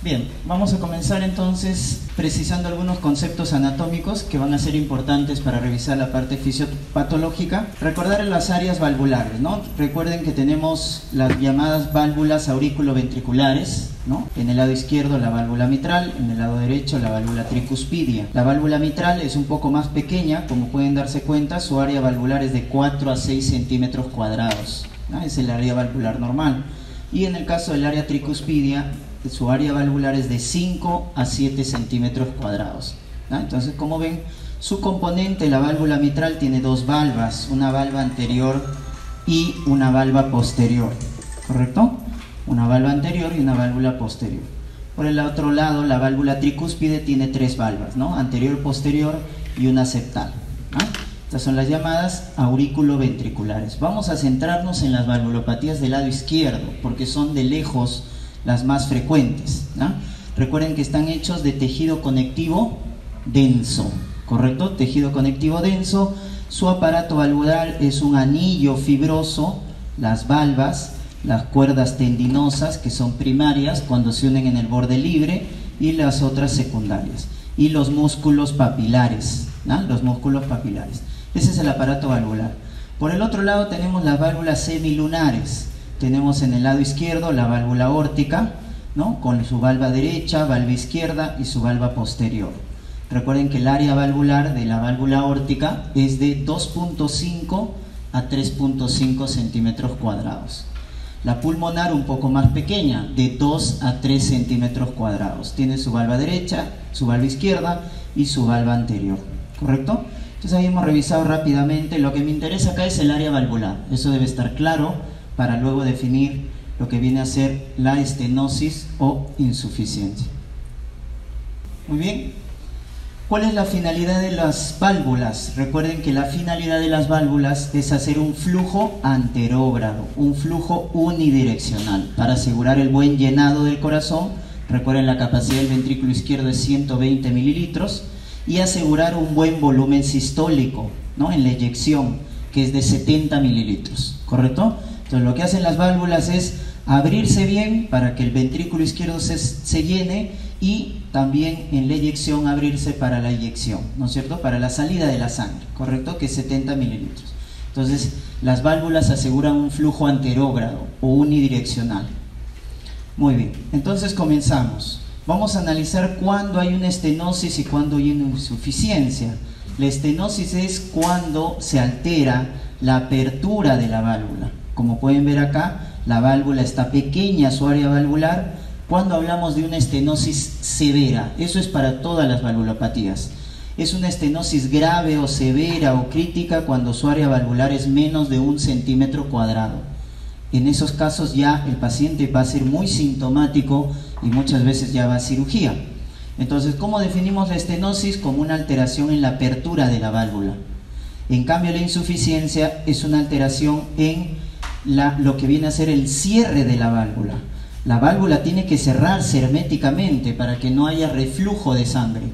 Bien, vamos a comenzar entonces precisando algunos conceptos anatómicos que van a ser importantes para revisar la parte fisiopatológica. Recordar las áreas valvulares, ¿no? Recuerden que tenemos las llamadas válvulas auriculoventriculares, ¿no? En el lado izquierdo la válvula mitral, en el lado derecho la válvula tricuspidia. La válvula mitral es un poco más pequeña, como pueden darse cuenta, su área valvular es de 4 a 6 centímetros cuadrados, ¿no? Es el área valvular normal. Y en el caso del área tricuspidia, su área valvular es de 5 a 7 centímetros cuadrados, ¿no? Entonces, como ven, su componente, la válvula mitral, tiene dos valvas, una valva anterior y una valva posterior, ¿correcto? Una valva anterior y una válvula posterior. Por el otro lado, la válvula tricúspide tiene tres valvas, ¿no? Anterior, posterior y una septal, ¿no? Estas son las llamadas auriculoventriculares. Vamos a centrarnos en las valvulopatías del lado izquierdo, porque son de lejos las más frecuentes, ¿no? Recuerden que están hechos de tejido conectivo denso, ¿correcto? Tejido conectivo denso. Su aparato valvular es un anillo fibroso, las valvas, las cuerdas tendinosas, que son primarias cuando se unen en el borde libre, y las otras secundarias, y los músculos papilares, ¿no? Los músculos papilares. Ese es el aparato valvular. Por el otro lado tenemos las válvulas semilunares. Tenemos en el lado izquierdo la válvula aórtica, ¿no? Con su valva derecha, valva izquierda y su valva posterior. Recuerden que el área valvular de la válvula aórtica es de 2.5 a 3.5 centímetros cuadrados. La pulmonar un poco más pequeña, de 2 a 3 centímetros cuadrados. Tiene su valva derecha, su valva izquierda y su valva anterior, ¿correcto? Entonces ahí hemos revisado rápidamente. Lo que me interesa acá es el área valvular. Eso debe estar claro para luego definir lo que viene a ser la estenosis o insuficiencia. Muy bien. ¿Cuál es la finalidad de las válvulas? Recuerden que la finalidad de las válvulas es hacer un flujo anterógrado, un flujo unidireccional, para asegurar el buen llenado del corazón. Recuerden, la capacidad del ventrículo izquierdo es 120 mililitros, y asegurar un buen volumen sistólico, ¿no? En la eyección, que es de 70 mililitros, ¿correcto? Entonces lo que hacen las válvulas es abrirse bien para que el ventrículo izquierdo se llene, y también en la eyección abrirse para la eyección, ¿no es cierto? Para la salida de la sangre, ¿correcto? Que es 70 mililitros. Entonces las válvulas aseguran un flujo anterógrado o unidireccional. Muy bien, entonces comenzamos. Vamos a analizar cuándo hay una estenosis y cuándo hay una insuficiencia. La estenosis es cuando se altera la apertura de la válvula. Como pueden ver acá, la válvula está pequeña, su área valvular. Cuando hablamos de una estenosis severa, eso es para todas las valvulopatías. Es una estenosis grave o severa o crítica cuando su área valvular es menos de 1 centímetro cuadrado. En esos casos ya el paciente va a ser muy sintomático y muchas veces ya va a cirugía. Entonces, ¿cómo definimos la estenosis? Como una alteración en la apertura de la válvula. En cambio, la insuficiencia es una alteración en lo que viene a ser el cierre de la válvula. La válvula tiene que cerrarse herméticamente para que no haya reflujo de sangre.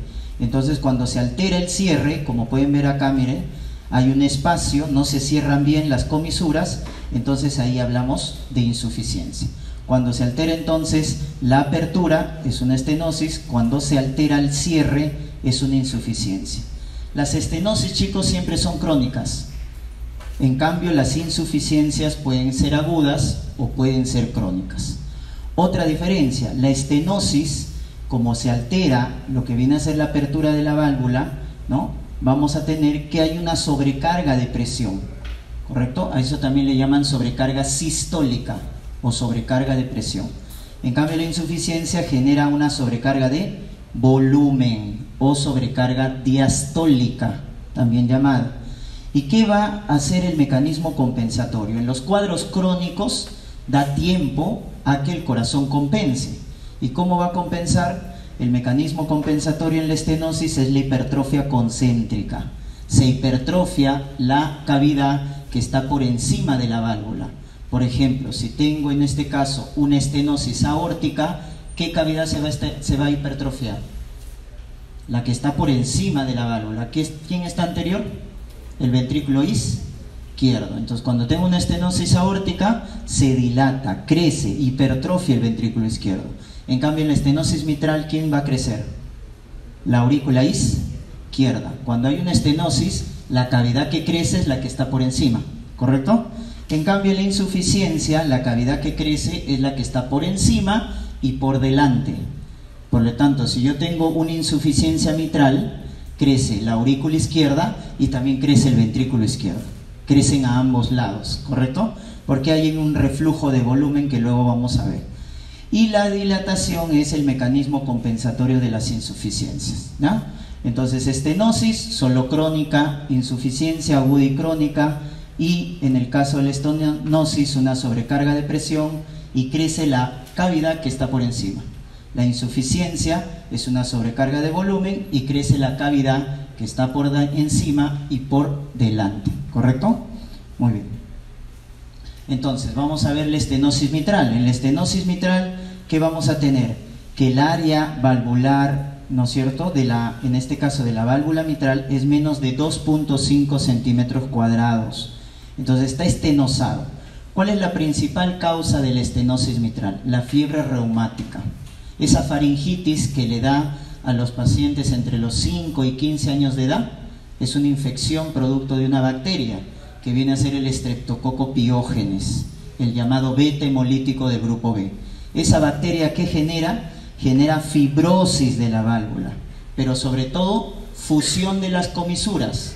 Entonces, cuando se altera el cierre, como pueden ver acá, miren, hay un espacio, no se cierran bien las comisuras, entonces ahí hablamos de insuficiencia. Cuando se altera entonces la apertura, es una estenosis. Cuando se altera el cierre, es una insuficiencia. Las estenosis, chicos, siempre son crónicas. En cambio, las insuficiencias pueden ser agudas o pueden ser crónicas. Otra diferencia, la estenosis, como se altera lo que viene a ser la apertura de la válvula, ¿no? Vamos a tener que hay una sobrecarga de presión, ¿correcto? A eso también le llaman sobrecarga sistólica o sobrecarga de presión. En cambio, la insuficiencia genera una sobrecarga de volumen o sobrecarga diastólica, también llamada. ¿Y qué va a hacer el mecanismo compensatorio? En los cuadros crónicos da tiempo a que el corazón compense. ¿Y cómo va a compensar? El mecanismo compensatorio en la estenosis es la hipertrofia concéntrica. Se hipertrofia la cavidad que está por encima de la válvula. Por ejemplo, si tengo en este caso una estenosis aórtica, ¿qué cavidad se va a hipertrofiar? La que está por encima de la válvula. ¿Quién está anterior? El ventrículo izquierdo. Entonces, cuando tengo una estenosis aórtica, se dilata, crece, hipertrofia el ventrículo izquierdo. En cambio, en la estenosis mitral, ¿quién va a crecer? La aurícula izquierda. Cuando hay una estenosis, la cavidad que crece es la que está por encima, ¿correcto? En cambio, en la insuficiencia, la cavidad que crece es la que está por encima y por delante. Por lo tanto, si yo tengo una insuficiencia mitral, crece la aurícula izquierda y también crece el ventrículo izquierdo. Crecen a ambos lados, ¿correcto? Porque hay un reflujo de volumen que luego vamos a ver. Y la dilatación es el mecanismo compensatorio de las insuficiencias, ¿no? Entonces, estenosis, solo crónica, insuficiencia aguda y crónica, y en el caso de la estenosis, una sobrecarga de presión y crece la cavidad que está por encima. La insuficiencia es una sobrecarga de volumen y crece la cavidad que está por encima y por delante, ¿correcto? Muy bien. Entonces, vamos a ver la estenosis mitral. En la estenosis mitral, ¿qué vamos a tener? Que el área valvular, ¿no es cierto?, en este caso de la válvula mitral, es menos de 2.5 centímetros cuadrados. Entonces, está estenosado. ¿Cuál es la principal causa de la estenosis mitral? La fiebre reumática. Esa faringitis que le da a los pacientes entre los 5 y 15 años de edad es una infección producto de una bacteria que viene a ser el Streptococcus pyogenes, el llamado beta hemolítico del grupo B. Esa bacteria, ¿qué genera? Genera fibrosis de la válvula, pero sobre todo fusión de las comisuras.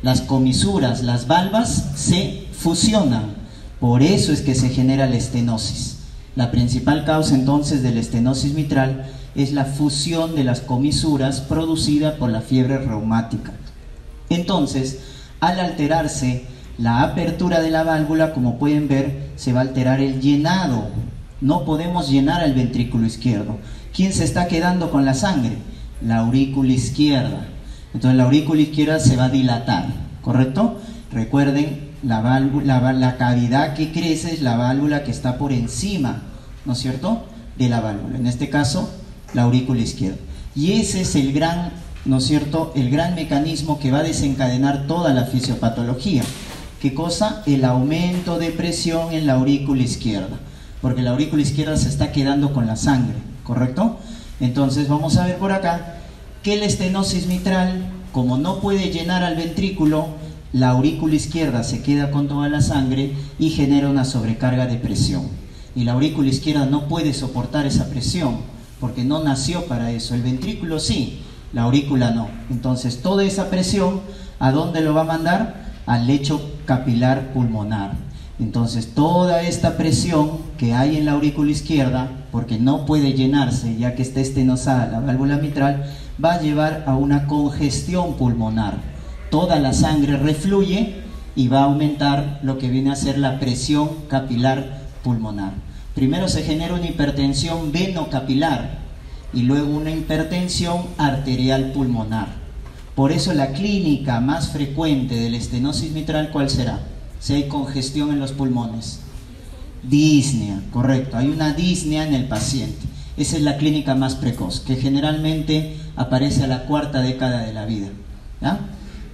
Las comisuras, las valvas se fusionan, por eso es que se genera la estenosis. La principal causa entonces de la estenosis mitral es la fusión de las comisuras producida por la fiebre reumática. Entonces, al alterarse la apertura de la válvula, como pueden ver, se va a alterar el llenado. No podemos llenar al ventrículo izquierdo. ¿Quién se está quedando con la sangre? La aurícula izquierda. Entonces la aurícula izquierda se va a dilatar, ¿correcto? Recuerden, la cavidad que crece es la válvula que está por encima, ¿no es cierto?, de la válvula. En este caso, la aurícula izquierda. Y ese es el gran, ¿no es cierto?, el gran mecanismo que va a desencadenar toda la fisiopatología. ¿Qué cosa? El aumento de presión en la aurícula izquierda, porque la aurícula izquierda se está quedando con la sangre, ¿correcto? Entonces vamos a ver por acá que la estenosis mitral, como no puede llenar al ventrículo, la aurícula izquierda se queda con toda la sangre y genera una sobrecarga de presión. Y la aurícula izquierda no puede soportar esa presión, porque no nació para eso. El ventrículo sí, la aurícula no. Entonces toda esa presión, ¿a dónde lo va a mandar? Al lecho capilar pulmonar. Entonces toda esta presión que hay en la aurícula izquierda, porque no puede llenarse ya que está estenosada la válvula mitral, va a llevar a una congestión pulmonar. Toda la sangre refluye y va a aumentar lo que viene a ser la presión capilar pulmonar. Primero se genera una hipertensión venocapilar y luego una hipertensión arterial pulmonar. Por eso la clínica más frecuente de la estenosis mitral, ¿cuál será? Si hay congestión en los pulmones. Disnea, correcto. Hay una disnea en el paciente. Esa es la clínica más precoz, que generalmente aparece a la cuarta década de la vida. ¿Ya?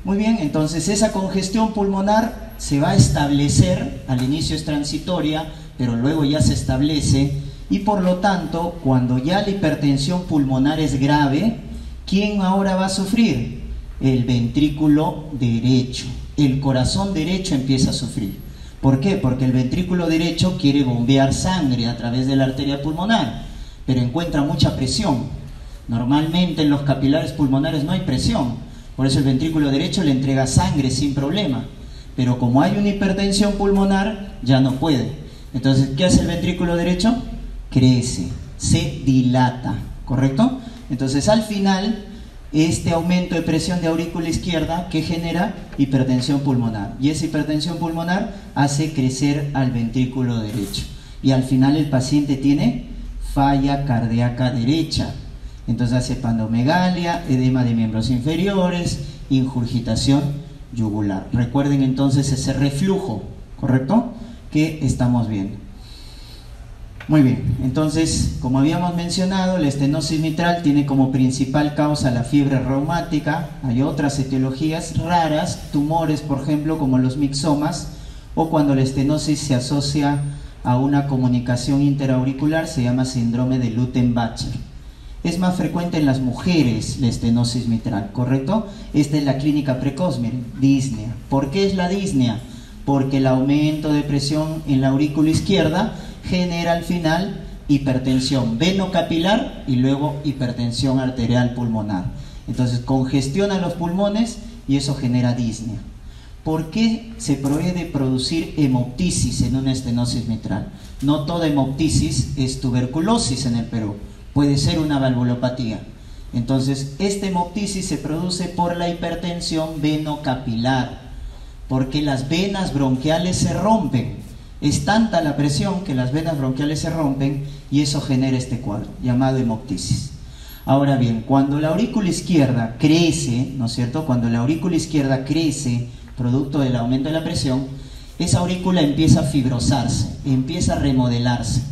Muy bien, entonces esa congestión pulmonar se va a establecer, al inicio es transitoria, pero luego ya se establece, y por lo tanto, cuando ya la hipertensión pulmonar es grave, ¿quién ahora va a sufrir? El ventrículo derecho. El corazón derecho empieza a sufrir. ¿Por qué? Porque el ventrículo derecho quiere bombear sangre a través de la arteria pulmonar, pero encuentra mucha presión. Normalmente en los capilares pulmonares no hay presión, por eso el ventrículo derecho le entrega sangre sin problema, pero como hay una hipertensión pulmonar, ya no puede. Entonces, ¿qué hace el ventrículo derecho? Crece, se dilata, ¿correcto? Entonces, al final, este aumento de presión de aurícula izquierda que genera hipertensión pulmonar, y esa hipertensión pulmonar hace crecer al ventrículo derecho, y al final el paciente tiene falla cardíaca derecha. Entonces hace panomegalia, edema de miembros inferiores, ingurgitación yugular. Recuerden entonces ese reflujo, ¿correcto?, que estamos viendo. Muy bien, entonces, como habíamos mencionado, la estenosis mitral tiene como principal causa la fiebre reumática. Hay otras etiologías raras, tumores, por ejemplo, como los mixomas, o cuando la estenosis se asocia a una comunicación interauricular, se llama síndrome de Lutten-Bacher. Es más frecuente en las mujeres la estenosis mitral, ¿correcto? Esta es la clínica precoz, miren, disnea. ¿Por qué es la disnea? Porque el aumento de presión en la aurícula izquierda genera al final hipertensión venocapilar y luego hipertensión arterial pulmonar. Entonces congestiona los pulmones y eso genera disnea. ¿Por qué se puede producir hemoptisis en una estenosis mitral? No toda hemoptisis es tuberculosis en el Perú, puede ser una valvulopatía. Entonces, esta hemoptisis se produce por la hipertensión venocapilar, porque las venas bronquiales se rompen. Es tanta la presión que las venas bronquiales se rompen y eso genera este cuadro, llamado hemoptisis. Ahora bien, cuando la aurícula izquierda crece, ¿no es cierto? Cuando la aurícula izquierda crece, producto del aumento de la presión, esa aurícula empieza a fibrosarse, empieza a remodelarse.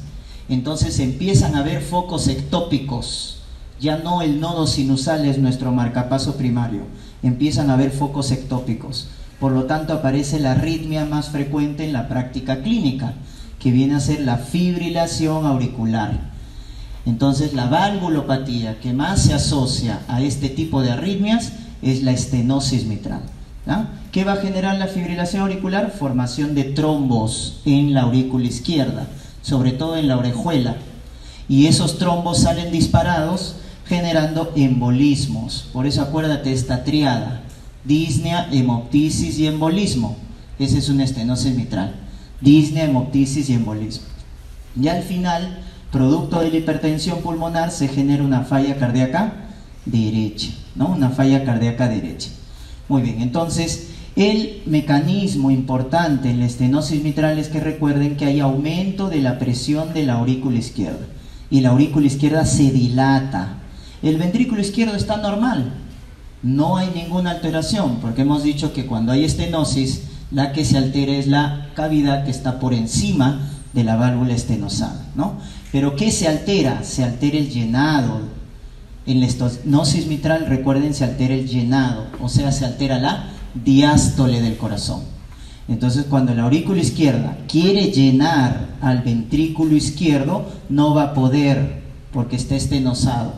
Entonces empiezan a haber focos ectópicos. Ya no el nodo sinusal es nuestro marcapaso primario, empiezan a haber focos ectópicos. Por lo tanto, aparece la arritmia más frecuente en la práctica clínica, que viene a ser la fibrilación auricular. Entonces, la valvulopatía que más se asocia a este tipo de arritmias es la estenosis mitral. ¿Qué va a generar la fibrilación auricular? Formación de trombos en la aurícula izquierda, sobre todo en la orejuela. Y esos trombos salen disparados generando embolismos. Por eso acuérdate esta triada: disnea, hemoptisis y embolismo. Esa es una estenosis mitral. Disnea, hemoptisis y embolismo. Y al final, producto de la hipertensión pulmonar, se genera una falla cardíaca derecha, ¿no? Una falla cardíaca derecha. Muy bien, entonces el mecanismo importante en la estenosis mitral es que recuerden que hay aumento de la presión de la aurícula izquierda y la aurícula izquierda se dilata. El ventrículo izquierdo está normal, no hay ninguna alteración, porque hemos dicho que cuando hay estenosis, la que se altera es la cavidad que está por encima de la válvula estenosada, ¿no? Pero ¿qué se altera? Se altera el llenado. En la estenosis mitral, recuerden, se altera el llenado, o sea, se altera la diástole del corazón. Entonces, cuando la aurícula izquierda quiere llenar al ventrículo izquierdo, no va a poder, porque está estenosado.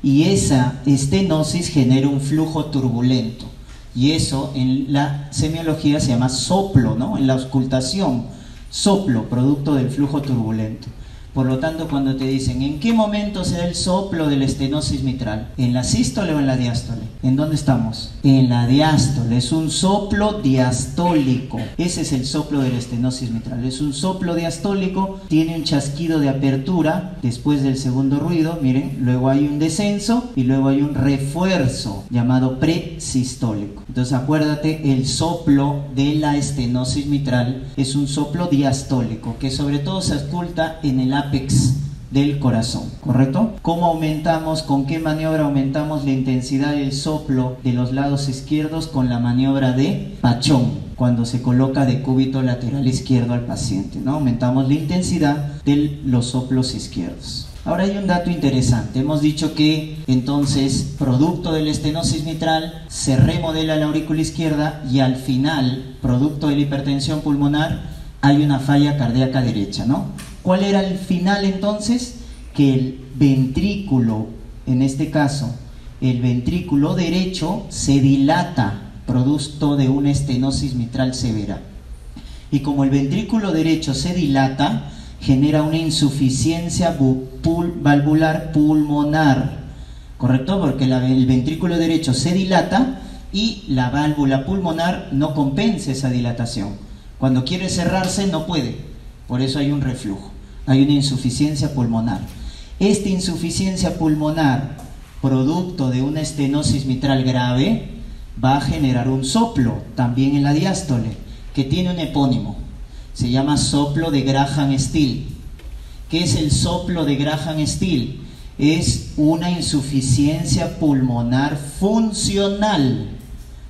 Y esa estenosis genera un flujo turbulento. Y eso en la semiología se llama soplo, ¿no? En la auscultación, soplo, producto del flujo turbulento. Por lo tanto, cuando te dicen, ¿en qué momento se da el soplo de la estenosis mitral? ¿En la sístole o en la diástole? ¿En dónde estamos? En la diástole. Es un soplo diastólico. Ese es el soplo de la estenosis mitral. Es un soplo diastólico, tiene un chasquido de apertura después del segundo ruido, miren, luego hay un descenso y luego hay un refuerzo llamado presistólico. Entonces, acuérdate, el soplo de la estenosis mitral es un soplo diastólico, que sobre todo se ausculta en el apex del corazón, ¿correcto? ¿Cómo aumentamos, con qué maniobra aumentamos la intensidad del soplo de los lados izquierdos? Con la maniobra de Pachón, cuando se coloca de cúbito lateral izquierdo al paciente, ¿no? Aumentamos la intensidad de los soplos izquierdos. Ahora hay un dato interesante. Hemos dicho que entonces, producto de la estenosis mitral, se remodela la aurícula izquierda y al final, producto de la hipertensión pulmonar, hay una falla cardíaca derecha, ¿no? ¿Cuál era el final entonces? Que el ventrículo, en este caso, el ventrículo derecho se dilata, producto de una estenosis mitral severa. Y como el ventrículo derecho se dilata, genera una insuficiencia valvular pulmonar, ¿correcto? Porque el ventrículo derecho se dilata y la válvula pulmonar no compensa esa dilatación. Cuando quiere cerrarse no puede, por eso hay un reflujo, hay una insuficiencia pulmonar. Esta insuficiencia pulmonar, producto de una estenosis mitral grave, va a generar un soplo, también en la diástole, que tiene un epónimo. Se llama soplo de Graham-Still. ¿Qué es el soplo de Graham-Still? Es una insuficiencia pulmonar funcional,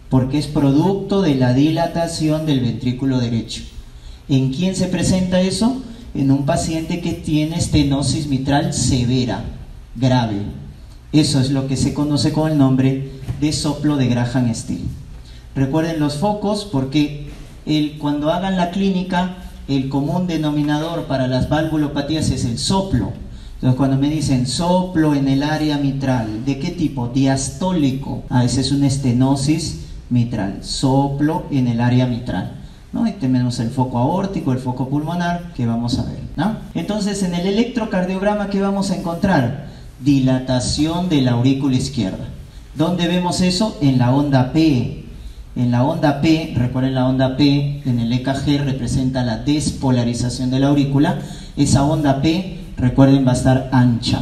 porque es producto de la dilatación del ventrículo derecho. ¿En quién se presenta eso? En un paciente que tiene estenosis mitral severa, grave. Eso es lo que se conoce con el nombre de soplo de Graham-Still. Recuerden los focos, porque cuando hagan la clínica, el común denominador para las valvulopatías es el soplo. Entonces cuando me dicen soplo en el área mitral, ¿de qué tipo? Diastólico. Esa es una estenosis mitral, soplo en el área mitral, ¿no? Y tenemos el foco aórtico, el foco pulmonar, que vamos a ver, ¿no? Entonces en el electrocardiograma, ¿qué vamos a encontrar? Dilatación de la aurícula izquierda. ¿Dónde vemos eso? En la onda P. En la onda P, recuerden la onda P en el EKG representa la despolarización de la aurícula. Esa onda P, recuerden, va a estar ancha.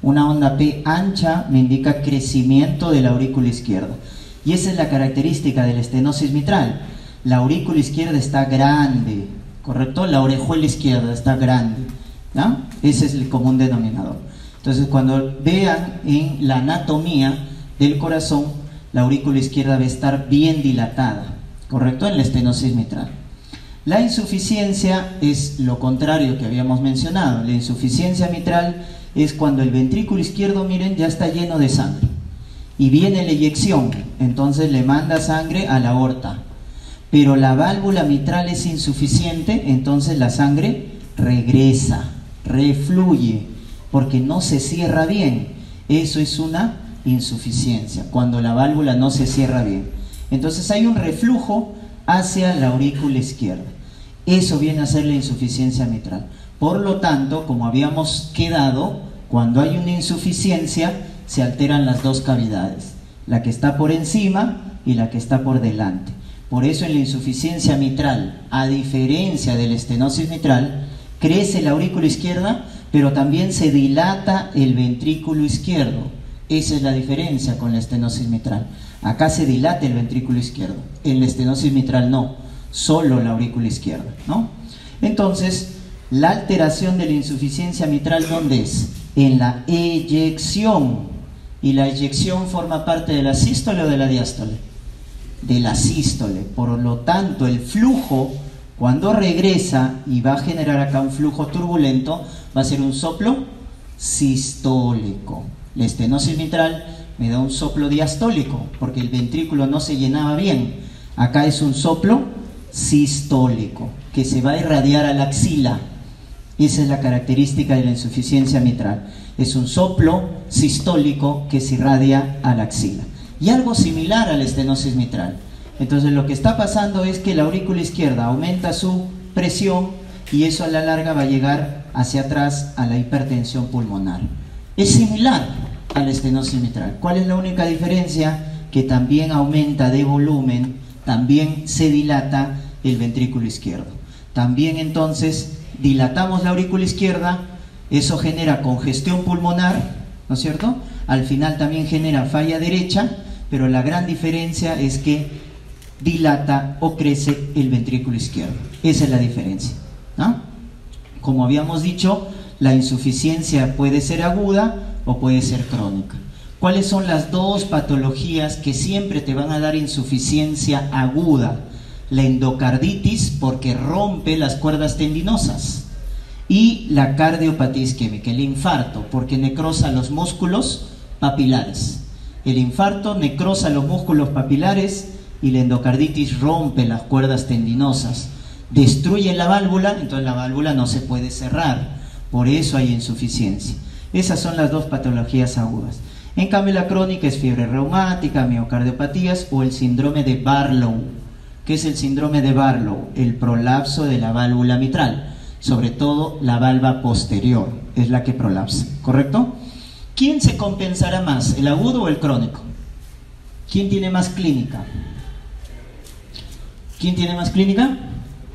Una onda P ancha me indica crecimiento de la aurícula izquierda. Y esa es la característica de la estenosis mitral. La aurícula izquierda está grande, ¿correcto? La orejuela izquierda está grande, ¿no? Ese es el común denominador. Entonces cuando vean en la anatomía del corazón, la aurícula izquierda va a estar bien dilatada, ¿correcto? En la estenosis mitral. La insuficiencia es lo contrario que habíamos mencionado. La insuficiencia mitral es cuando el ventrículo izquierdo, miren, ya está lleno de sangre y viene la eyección, entonces le manda sangre a la aorta, pero la válvula mitral es insuficiente, entonces la sangre regresa, refluye, porque no se cierra bien. Eso es una insuficiencia, cuando la válvula no se cierra bien. Entonces hay un reflujo hacia la aurícula izquierda. Eso viene a ser la insuficiencia mitral. Por lo tanto, como habíamos quedado, cuando hay una insuficiencia se alteran las dos cavidades, la que está por encima y la que está por delante. Por eso en la insuficiencia mitral, a diferencia de la estenosis mitral, crece la aurícula izquierda, pero también se dilata el ventrículo izquierdo. Esa es la diferencia con la estenosis mitral. Acá se dilata el ventrículo izquierdo, en la estenosis mitral no, solo la aurícula izquierda, ¿no? Entonces, la alteración de la insuficiencia mitral, ¿dónde es? En la eyección. ¿Y la eyección forma parte de la sístole o de la diástole? De la sístole. Por lo tanto, el flujo, cuando regresa y va a generar acá un flujo turbulento, va a ser un soplo sistólico. La estenosis mitral me da un soplo diastólico, porque el ventrículo no se llenaba bien. Acá es un soplo sistólico, que se va a irradiar a la axila. Esa es la característica de la insuficiencia mitral. Es un soplo sistólico que se irradia a la axila. Y algo similar a la estenosis mitral. Entonces lo que está pasando es que la aurícula izquierda aumenta su presión y eso a la larga va a llegar hacia atrás a la hipertensión pulmonar. Es similar a la estenosis mitral. ¿Cuál es la única diferencia? Que también aumenta de volumen, también se dilata el ventrículo izquierdo. También entonces dilatamos la aurícula izquierda, eso genera congestión pulmonar, ¿no es cierto? Al final también genera falla derecha, pero la gran diferencia es que dilata o crece el ventrículo izquierdo. Esa es la diferencia, ¿no? Como habíamos dicho, la insuficiencia puede ser aguda o puede ser crónica. ¿Cuáles son las dos patologías que siempre te van a dar insuficiencia aguda? La endocarditis, porque rompe las cuerdas tendinosas, y la cardiopatía isquémica, el infarto, porque necrosa los músculos papilares. El infarto necrosa los músculos papilares y la endocarditis rompe las cuerdas tendinosas, destruye la válvula, entonces la válvula no se puede cerrar, por eso hay insuficiencia. Esas son las dos patologías agudas. En cambio la crónica es fiebre reumática, miocardiopatías o el síndrome de Barlow. ¿Qué es el síndrome de Barlow? El prolapso de la válvula mitral, sobre todo la valva posterior es la que prolapsa, ¿correcto? ¿Quién se compensará más, el agudo o el crónico? ¿Quién tiene más clínica? ¿Quién tiene más clínica?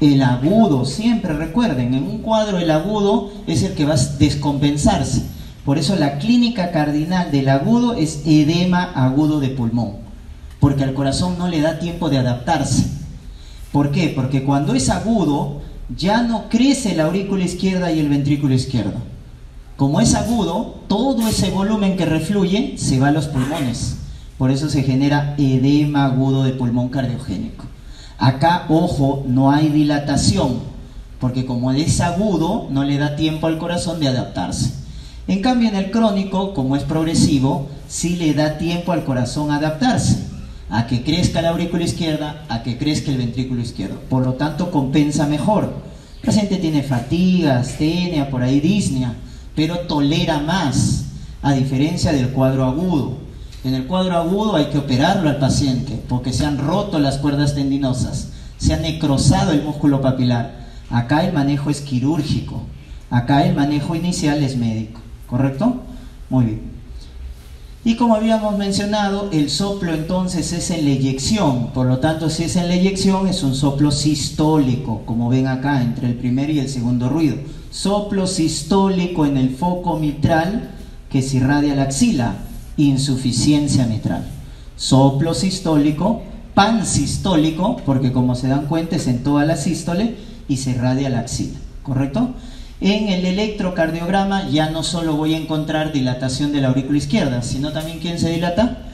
El agudo, siempre recuerden, en un cuadro el agudo es el que va a descompensarse. Por eso la clínica cardinal del agudo es edema agudo de pulmón, porque al corazón no le da tiempo de adaptarse. ¿Por qué? Porque cuando es agudo ya no crece la aurícula izquierda y el ventrículo izquierdo. Como es agudo, todo ese volumen que refluye se va a los pulmones. Por eso se genera edema agudo de pulmón cardiogénico. Acá, ojo, no hay dilatación, porque como es agudo, no le da tiempo al corazón de adaptarse. En cambio, en el crónico, como es progresivo, sí le da tiempo al corazón a adaptarse, a que crezca la aurícula izquierda, a que crezca el ventrículo izquierdo. Por lo tanto, compensa mejor. El paciente tiene fatiga, astenia, por ahí disnea, pero tolera más, a diferencia del cuadro agudo. En el cuadro agudo hay que operarlo al paciente porque se han roto las cuerdas tendinosas, se ha necrosado el músculo papilar. Acá el manejo es quirúrgico, acá el manejo inicial es médico, ¿correcto? Muy bien. Y como habíamos mencionado, el soplo entonces es en la eyección, por lo tanto si es en la eyección es un soplo sistólico, como ven acá entre el primer y el segundo ruido. Soplo sistólico en el foco mitral que se irradia a la axila, insuficiencia mitral. Soplo sistólico, pansistólico, porque como se dan cuenta es en toda la sístole y se irradia a la axila, ¿correcto? En el electrocardiograma ya no solo voy a encontrar dilatación de la aurícula izquierda, sino también ¿quién se dilata?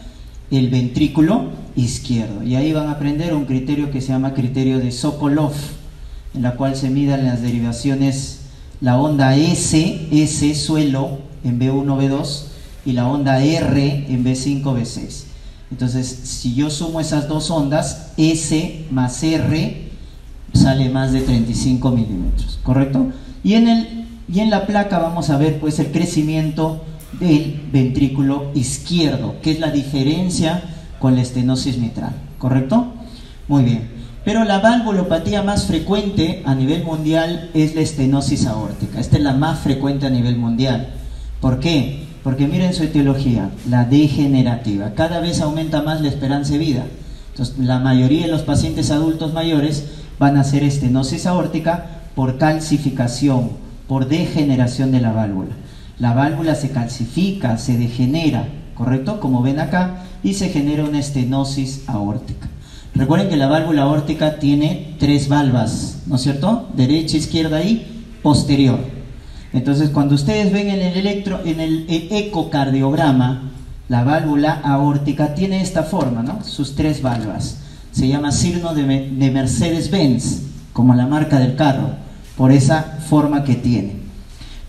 El ventrículo izquierdo. Y ahí van a aprender un criterio que se llama criterio de Sokolov, en la cual se midan las derivaciones, la onda S suelo en B1, B2, y la onda R en B5, B6. Entonces, si yo sumo esas dos ondas, S más R sale más de 35 milímetros, ¿correcto? Y en la placa vamos a ver pues el crecimiento del ventrículo izquierdo, que es la diferencia con la estenosis mitral, ¿correcto? Muy bien. Pero la valvulopatía más frecuente a nivel mundial es la estenosis aórtica. Esta es la más frecuente a nivel mundial. ¿Por qué? Porque miren su etiología, la degenerativa. Cada vez aumenta más la esperanza de vida. Entonces, la mayoría de los pacientes adultos mayores van a hacer estenosis aórtica por calcificación, por degeneración de la válvula. La válvula se calcifica, se degenera, ¿correcto? Como ven acá, y se genera una estenosis aórtica. Recuerden que la válvula aórtica tiene 3 valvas, ¿no es cierto? Derecha, izquierda y posterior. Entonces, cuando ustedes ven en el ecocardiograma, la válvula aórtica tiene esta forma, ¿no? Sus 3 valvas. Se llama signo de Mercedes-Benz, como la marca del carro, por esa forma que tiene.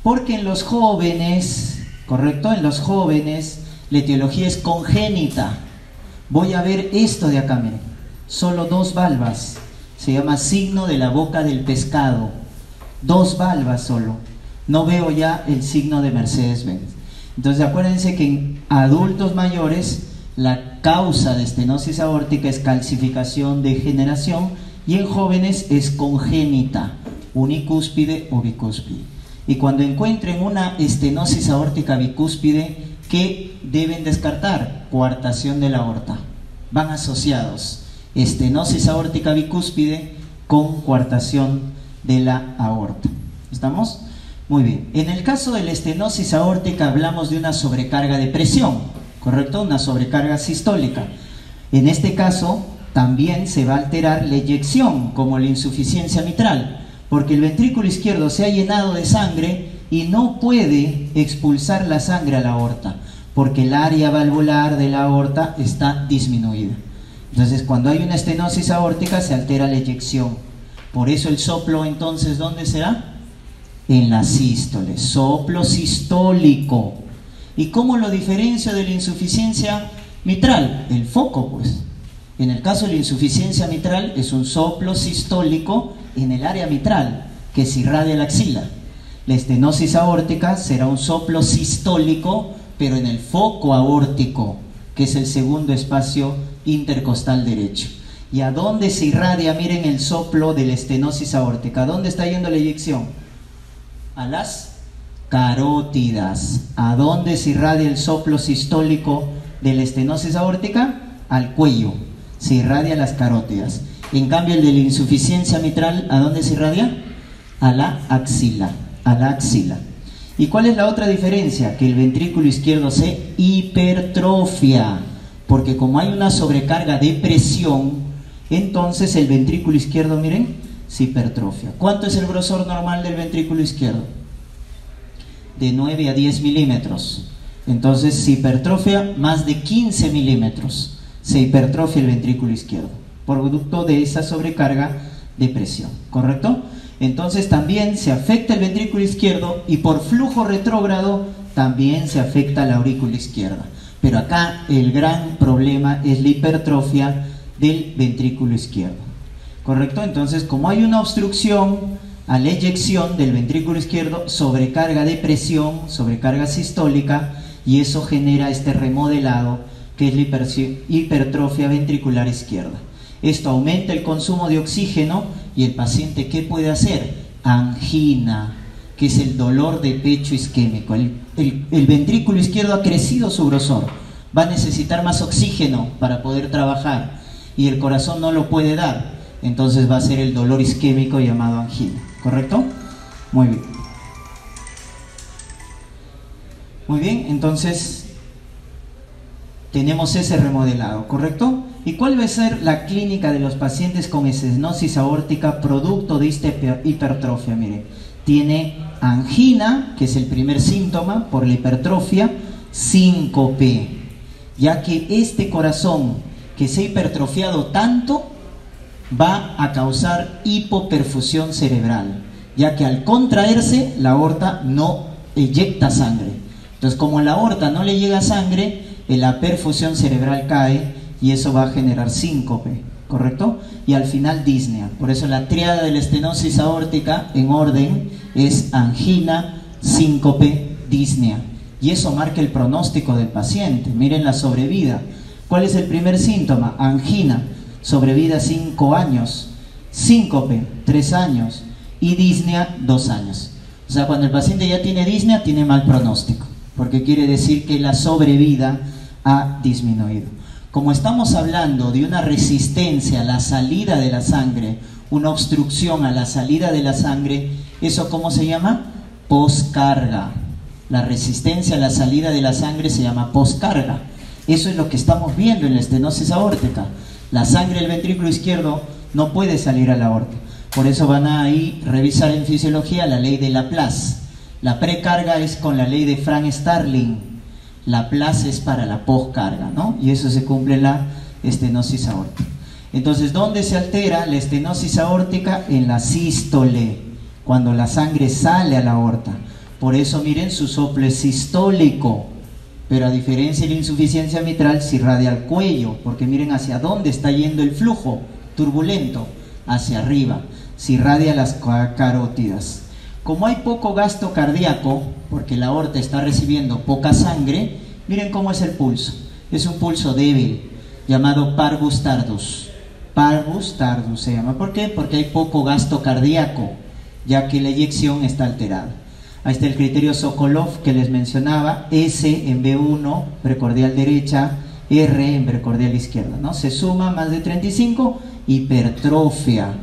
Porque en los jóvenes, ¿correcto? En los jóvenes la etiología es congénita. Voy a ver esto de acá, miren. Solo 2 valvas. Se llama signo de la boca del pescado. 2 valvas solo. No veo ya el signo de Mercedes-Benz. Entonces acuérdense que en adultos mayores la causa de estenosis aórtica es calcificación, degeneración, y en jóvenes es congénita, unicúspide o bicúspide. Y cuando encuentren una estenosis aórtica bicúspide, ¿qué deben descartar? Coartación de la aorta. Van asociados, estenosis aórtica bicúspide con coartación de la aorta. ¿Estamos? Muy bien. En el caso de la estenosis aórtica hablamos de una sobrecarga de presión, ¿correcto? Una sobrecarga sistólica. En este caso también se va a alterar la eyección, como la insuficiencia mitral, porque el ventrículo izquierdo se ha llenado de sangre y no puede expulsar la sangre a la aorta, porque el área valvular de la aorta está disminuida. Entonces, cuando hay una estenosis aórtica se altera la eyección. Por eso el soplo, entonces, ¿dónde será? En la sístole, soplo sistólico. ¿Y cómo lo diferencio de la insuficiencia mitral? El foco, pues. En el caso de la insuficiencia mitral es un soplo sistólico en el área mitral que se irradia la axila. La estenosis aórtica será un soplo sistólico, pero en el foco aórtico, que es el segundo espacio intercostal derecho. ¿Y a dónde se irradia? Miren el soplo de la estenosis aórtica. ¿A dónde está yendo la eyección? A las carótidas. ¿A dónde se irradia el soplo sistólico de la estenosis aórtica? Al cuello. Se irradia a las carótidas. En cambio, el de la insuficiencia mitral, ¿a dónde se irradia? A la axila. A la axila. ¿Y cuál es la otra diferencia? Que el ventrículo izquierdo se hipertrofia. Porque como hay una sobrecarga de presión, entonces el ventrículo izquierdo, miren, se hipertrofia. ¿Cuánto es el grosor normal del ventrículo izquierdo? De 9 a 10 milímetros. Entonces se hipertrofia más de 15 milímetros. Se hipertrofia el ventrículo izquierdo, producto de esa sobrecarga de presión, ¿correcto? Entonces también se afecta el ventrículo izquierdo y por flujo retrógrado también se afecta la aurícula izquierda. Pero acá el gran problema es la hipertrofia del ventrículo izquierdo, ¿correcto? Entonces, como hay una obstrucción a la eyección del ventrículo izquierdo, sobrecarga de presión, sobrecarga sistólica, y eso genera este remodelado que es la hipertrofia ventricular izquierda. Esto aumenta el consumo de oxígeno y el paciente, ¿qué puede hacer? Angina, que es el dolor de pecho isquémico. El ventrículo izquierdo ha crecido su grosor, va a necesitar más oxígeno para poder trabajar y el corazón no lo puede dar, entonces va a ser el dolor isquémico llamado angina, ¿correcto? Muy bien. Muy bien, entonces tenemos ese remodelado, ¿correcto? ¿Y cuál va a ser la clínica de los pacientes con estenosis aórtica producto de esta hipertrofia? Miren, tiene angina, que es el primer síntoma por la hipertrofia, síncope, ya que este corazón que se ha hipertrofiado tanto va a causar hipoperfusión cerebral, ya que al contraerse la aorta no eyecta sangre. Entonces, como a la aorta no le llega sangre, la perfusión cerebral cae y eso va a generar síncope, ¿correcto? Y al final disnea. Por eso la tríada de la estenosis aórtica en orden es angina, síncope, disnea. Y eso marca el pronóstico del paciente. Miren la sobrevida. ¿Cuál es el primer síntoma? Angina, sobrevida 5 años, síncope 3 años y disnea 2 años. O sea, cuando el paciente ya tiene disnea, tiene mal pronóstico, porque quiere decir que la sobrevida ha disminuido. Como estamos hablando de una resistencia a la salida de la sangre, una obstrucción a la salida de la sangre, ¿eso cómo se llama? Poscarga. La resistencia a la salida de la sangre se llama poscarga. Eso es lo que estamos viendo en la estenosis aórtica. La sangre del ventrículo izquierdo no puede salir a la aorta. Por eso van a ahí revisar en fisiología la ley de Laplace. La precarga es con la ley de Frank-Starling. Laplace es para la poscarga, ¿no? Y eso se cumple en la estenosis aórtica. Entonces, ¿dónde se altera la estenosis aórtica? En la sístole, cuando la sangre sale a la aorta. Por eso, miren, su soplo es sistólico. Pero a diferencia de la insuficiencia mitral, se irradia al cuello, porque miren hacia dónde está yendo el flujo turbulento, hacia arriba, se irradia las carótidas. Como hay poco gasto cardíaco, porque la aorta está recibiendo poca sangre, miren cómo es el pulso. Es un pulso débil, llamado parvus tardus. Parvus tardus se llama. ¿Por qué? Porque hay poco gasto cardíaco, ya que la eyección está alterada. Ahí está el criterio Sokolov que les mencionaba, S en B1, precordial derecha, R en precordial izquierda, ¿no? Se suma más de 35, hipertrofia,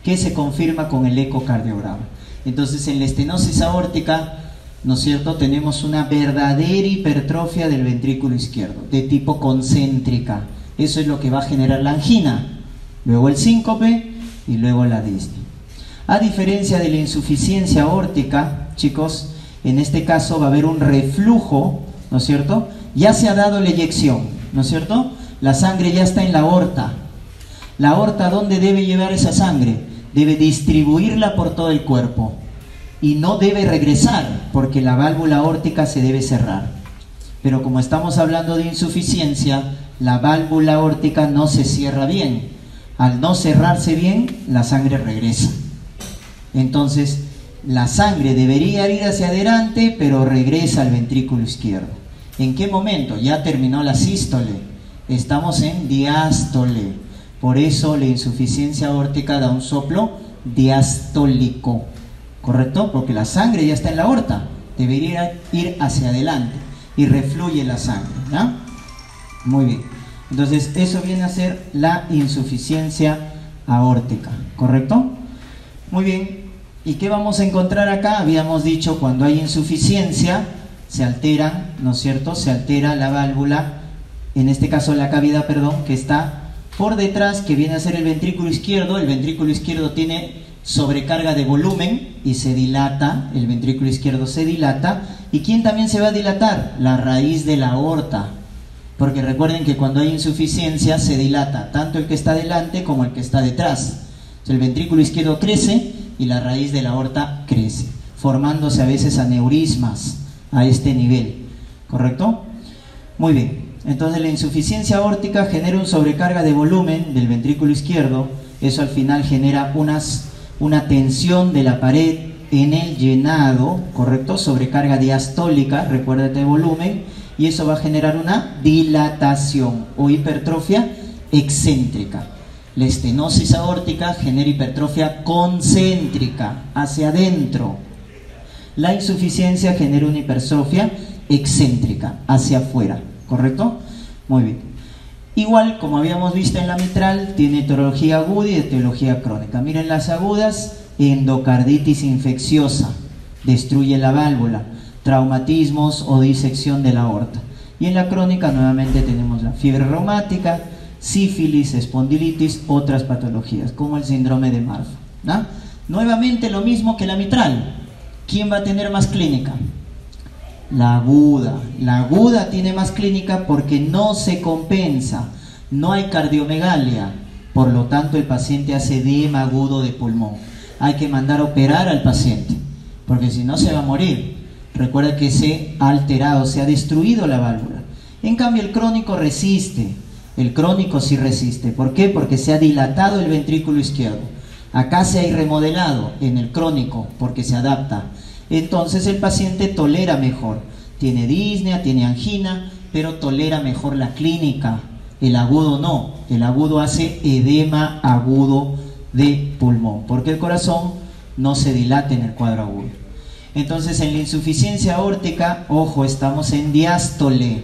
que se confirma con el ecocardiograma. Entonces, en la estenosis aórtica, ¿no es cierto?, tenemos una verdadera hipertrofia del ventrículo izquierdo, de tipo concéntrica. Eso es lo que va a generar la angina, luego el síncope y luego la disnea. A diferencia de la insuficiencia aórtica, chicos, en este caso va a haber un reflujo, ¿no es cierto? Ya se ha dado la eyección, ¿no es cierto? La sangre ya está en la aorta. ¿La aorta dónde debe llevar esa sangre? Debe distribuirla por todo el cuerpo y no debe regresar, porque la válvula aórtica se debe cerrar. Pero como estamos hablando de insuficiencia, la válvula aórtica no se cierra bien. Al no cerrarse bien, la sangre regresa. Entonces, la sangre debería ir hacia adelante, pero regresa al ventrículo izquierdo. ¿En qué momento? Ya terminó la sístole. Estamos en diástole. Por eso la insuficiencia aórtica da un soplo diastólico. ¿Correcto? Porque la sangre ya está en la aorta. Debería ir hacia adelante y refluye la sangre, ¿ya? Muy bien. Entonces, eso viene a ser la insuficiencia aórtica. ¿Correcto? Muy bien. ¿Y qué vamos a encontrar acá? Habíamos dicho, cuando hay insuficiencia, se alteran, ¿no es cierto? Se altera la válvula, en este caso la cavidad, perdón, que está por detrás, que viene a ser el ventrículo izquierdo. El ventrículo izquierdo tiene sobrecarga de volumen y se dilata, el ventrículo izquierdo se dilata. ¿Y quién también se va a dilatar? La raíz de la aorta. Porque recuerden que cuando hay insuficiencia se dilata tanto el que está delante como el que está detrás. El ventrículo izquierdo crece y la raíz de la aorta crece, formándose a veces aneurismas a este nivel. ¿Correcto? Muy bien. Entonces la insuficiencia aórtica genera una sobrecarga de volumen del ventrículo izquierdo. Eso al final genera unas una tensión de la pared en el llenado, ¿correcto? Sobrecarga diastólica, recuérdate de volumen, y eso va a generar una dilatación o hipertrofia excéntrica. La estenosis aórtica genera hipertrofia concéntrica, hacia adentro. La insuficiencia genera una hipertrofia excéntrica, hacia afuera, ¿correcto? Muy bien. Igual, como habíamos visto en la mitral, tiene etiología aguda y etiología crónica. Miren las agudas: endocarditis infecciosa, destruye la válvula, traumatismos o disección de la aorta. Y en la crónica nuevamente tenemos la fiebre reumática, sífilis, espondilitis, otras patologías, como el síndrome de Marfan, ¿no? Nuevamente lo mismo que la mitral. ¿Quién va a tener más clínica? La aguda. La aguda tiene más clínica porque no se compensa, no hay cardiomegalia, por lo tanto el paciente hace edema agudo de pulmón. Hay que mandar a operar al paciente, porque si no se va a morir. Recuerda que se ha alterado, se ha destruido la válvula. En cambio el crónico resiste. El crónico sí resiste. ¿Por qué? Porque se ha dilatado el ventrículo izquierdo. Acá se ha remodelado en el crónico porque se adapta. Entonces el paciente tolera mejor. Tiene disnea, tiene angina, pero tolera mejor la clínica. El agudo no. El agudo hace edema agudo de pulmón, porque el corazón no se dilata en el cuadro agudo. Entonces en la insuficiencia aórtica, ojo, estamos en diástole.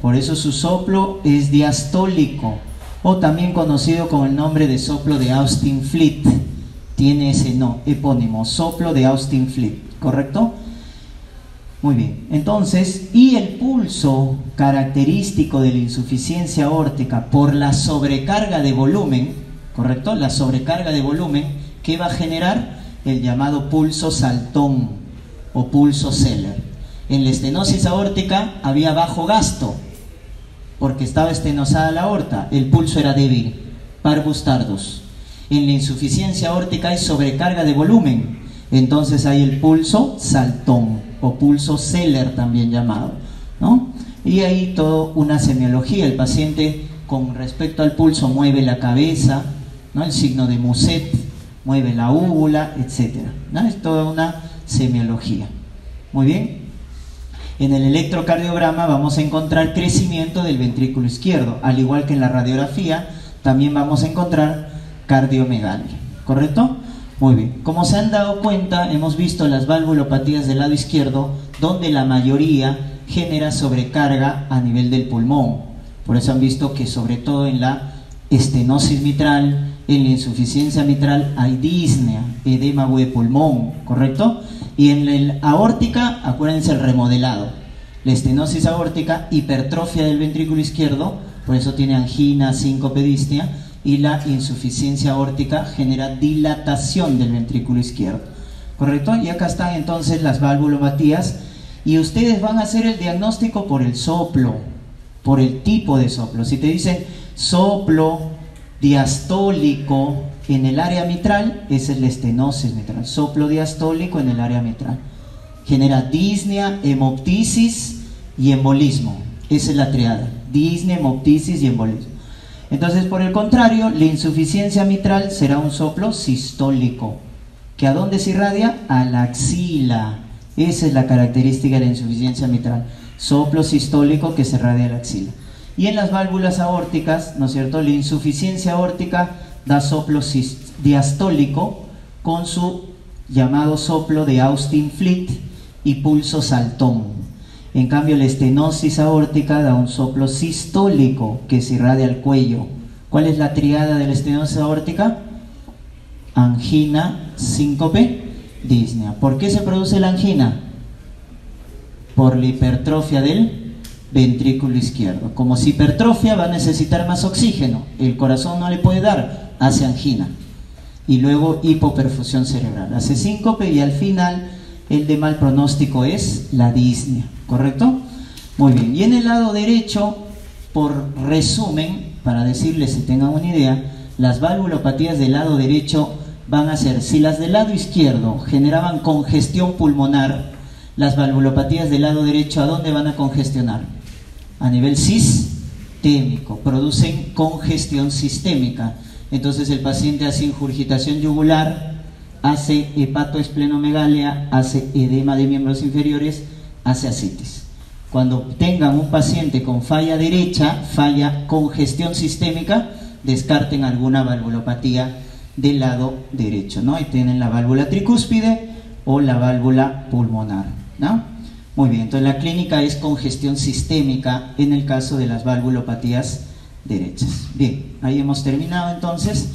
Por eso su soplo es diastólico, o también conocido con el nombre de soplo de Austin-Fleet. Tiene ese epónimo, soplo de Austin-Fleet, ¿correcto? Muy bien. Entonces, y el pulso característico de la insuficiencia aórtica por la sobrecarga de volumen, ¿correcto? La sobrecarga de volumen, ¿qué va a generar? El llamado pulso saltón o pulso Zeller. En la estenosis aórtica había bajo gasto, porque estaba estenosada la aorta, el pulso era débil, parvus tardus. En la insuficiencia aórtica hay sobrecarga de volumen, entonces hay el pulso saltón o pulso Zeller también llamado, ¿no? Y ahí toda una semiología. El paciente con respecto al pulso mueve la cabeza, ¿no? El signo de Muset, mueve la úvula, etc., ¿no? Es toda una semiología. Muy bien. En el electrocardiograma vamos a encontrar crecimiento del ventrículo izquierdo, al igual que en la radiografía también vamos a encontrar cardiomegalia, ¿correcto? Muy bien. Como se han dado cuenta, hemos visto las valvulopatías del lado izquierdo, donde la mayoría genera sobrecarga a nivel del pulmón. Por eso han visto que sobre todo en la estenosis mitral, en la insuficiencia mitral hay disnea, edema agudo de pulmón, ¿correcto? Y en la aórtica, acuérdense el remodelado. La estenosis aórtica, hipertrofia del ventrículo izquierdo, por eso tiene angina, síncope, disnea, y la insuficiencia aórtica genera dilatación del ventrículo izquierdo, ¿correcto? Y acá están entonces las valvulopatías, y ustedes van a hacer el diagnóstico por el soplo, por el tipo de soplo. Si te dicen soplo diastólico en el área mitral, esa es la estenosis mitral. Soplo diastólico en el área mitral genera disnea, hemoptisis y embolismo. Esa es la triada: disnea, hemoptisis y embolismo. Entonces, por el contrario, la insuficiencia mitral será un soplo sistólico, que ¿a dónde se irradia? A la axila. Esa es la característica de la insuficiencia mitral: soplo sistólico que se irradia a la axila. Y en las válvulas aórticas, ¿no es cierto?, la insuficiencia aórtica da soplo diastólico con su llamado soplo de Austin-Fleet y pulso saltón. En cambio, la estenosis aórtica da un soplo sistólico que se irradia al cuello. ¿Cuál es la triada de la estenosis aórtica? Angina, síncope, disnea. ¿Por qué se produce la angina? Por la hipertrofia del ventrículo izquierdo. Como si hipertrofia, va a necesitar más oxígeno, el corazón no le puede dar, hace angina. Y luego hipoperfusión cerebral, hace síncope, y al final el de mal pronóstico es la disnea, ¿correcto? Muy bien. Y en el lado derecho, por resumen, para decirles si tengan una idea, las valvulopatías del lado derecho van a ser, si las del lado izquierdo generaban congestión pulmonar, las valvulopatías del lado derecho, ¿a dónde van a congestionar? A nivel sistémico, producen congestión sistémica. Entonces el paciente hace ingurgitación yugular, hace hepatoesplenomegalia, hace edema de miembros inferiores, hace ascitis. Cuando tengan un paciente con falla derecha, falla congestión sistémica, descarten alguna valvulopatía del lado derecho, ¿no? Y tienen la válvula tricúspide o la válvula pulmonar, ¿no? Muy bien, entonces la clínica es congestión sistémica en el caso de las valvulopatías derechas. Bien, ahí hemos terminado entonces.